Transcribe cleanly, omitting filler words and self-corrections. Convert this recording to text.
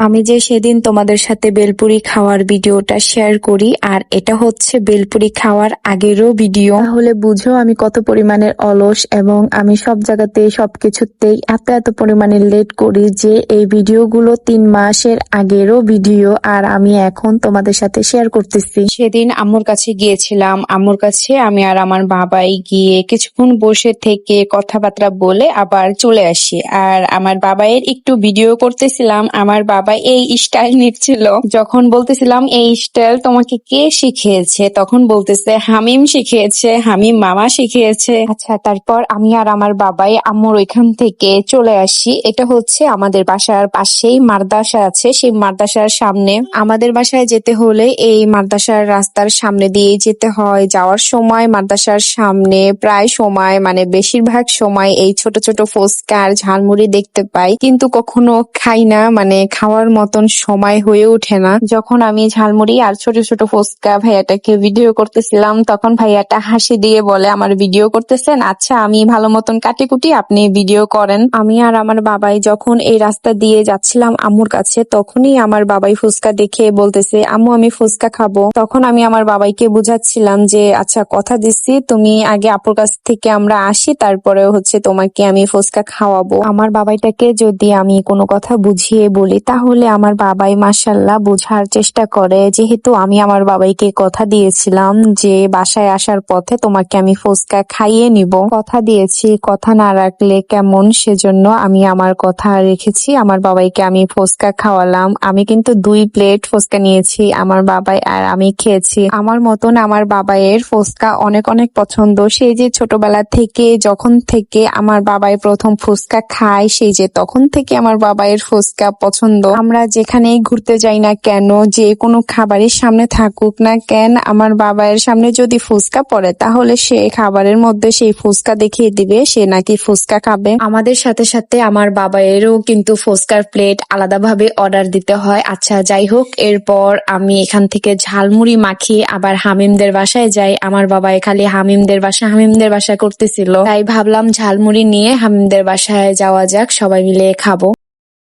আমি যে সেদিন তোমাদের সাথে বেলপুরি খাওয়ার ভিডিওটা শেয়ার করি আর এটা হচ্ছে বেলপুরি খাওয়ার আগেরও ভিডিও, তাহলে বুঝো আমি কত পরিমাণের অলস এবং আমি সব জায়গাতে সবকিছুতেই এত এত পরিমাণে লেট করি যে এই ভিডিওগুলো 3 মাসের আগেরও ভিডিও আর আমি এখন তোমাদের সাথে শেয়ার করতেছি। সেদিন আম্মুর কাছে গিয়েছিলাম, আম্মুর কাছে আমি আর আমার বাবাই গিয়ে কিছুক্ষণ বসে থেকে কথাবার্তা বলে আবার চলে আসি। আর আমার বাবাইয়ের একটু ভিডিও করতেছিলাম, আমার বাবা এই স্টাইল নিচ্ছিল। যখন বলতেছিলাম এই স্টাইল তোমাকে কে শিখিয়েছে, তখন বলতেছে হামিম শিখিয়েছে, হামিম মামা শিখিয়েছে। আচ্ছা, তারপর আমি আর আমার বাবাই আম্মুর ওইখান থেকে চলে আসি। এটা হচ্ছে আমাদের বাসার পাশেই মাদ্রাসা আছে, সেই মাদ্রাসার সামনে। আমাদের বাসায় যেতে হলে এই মাদ্রাসার রাস্তার সামনে দিয়ে যেতে হয়। যাওয়ার সময় মাদ্রাসার সামনে প্রায় সময় মানে বেশিরভাগ সময় এই ছোট ছোট ফুচকা আর ঝালমুড়ি দেখতে পাই, কিন্তু কখনো খাই না, মানে খাওয়ার মতন সময় হয়ে ওঠে না। যখন আমি ঝালমুড়ি আর ছোট ছোট ফুচকা ভাইয়াটাকে ভিডিও করতেছিলাম, তখন ভাইয়াটা হাসি দিয়ে বলে আমার ভিডিও করতেছেন, আচ্ছা আমি ভালো মতন কাটিকুটি, আপনি ভিডিও করেন। আমি আর আমার বাবাই যখন এই রাস্তা দিয়ে যাচ্ছিলাম আম্মুর কাছে, তখনই আমার বাবাই ফুচকা দেখে বলতেছে আম্মু আমি ফুচকা খাবো। তখন আমি আমার বাবাইকে বুঝাচ্ছিলাম যে আচ্ছা কথা দিচ্ছি, তুমি আগে আপুর কাছ থেকে আমরা আসি, তারপরে হচ্ছে তোমাকে আমি ফুচকা খাওয়াবো। আমার বাবাইটাকে যদি আমি কোনো কথা বুঝিয়ে বলি তাহলে আমার বাবাই মাশাআল্লাহ বোঝার চেষ্টা করে। যেহেতু আমি আমার বাবাইকে কথা দিয়েছিলাম যে বাসায় আসার পথে তোমাকে আমি ফুচকা খাইয়ে নিব, কথা দিয়েছি, কথা না রাখলে কেমন, সেজন্য আমি আমার কথা রেখেছি। আমার বাবাইকে আমি ফুচকা খাওয়ালাম। আমি কিন্তু 2 প্লেট ফুচকা নিয়েছি, আমার বাবাই আর আমি খেয়েছি। আমার মতন আমার বাবাইয়ের ফুচকা অনেক অনেক পছন্দ। সেই যে ছোটবেলা থেকে, যখন থেকে আমার বাবাই প্রথম ফুচকা খায়, সেই যে তখন থেকে আমার বাবাইয়ের ফুচকা পছন্দ। আমরা যেখানেই ঘুরতে যাই না কেন, যে কোনো খাবারের সামনে থাকুক না কেন, আমার বাবাইয়ের সামনে যদি ফুচকা পড়ে তাহলে সে খাবারের মধ্যে সেই ফুচকা দেখিয়ে দিবে সে নাকি ফুচকা খাবে। আমাদের সাথে সাথে আমার বাবাইয়েরও কিন্তু ফুচকার প্লেট আলাদাভাবে অর্ডার দিতে হয়। আচ্ছা যাই হোক, এরপর আমি এখান থেকে ঝালমুড়ি মাখিয়ে আবার হামিমদের বাসায় যাই। আমার বাবাই খালি হামিমদের বাসা করতেছিল, তাই ভাবলাম ঝালমুড়ি নিয়ে হামিমদের বাসায় যাওয়া যাক, সবাই মিলে খাবো।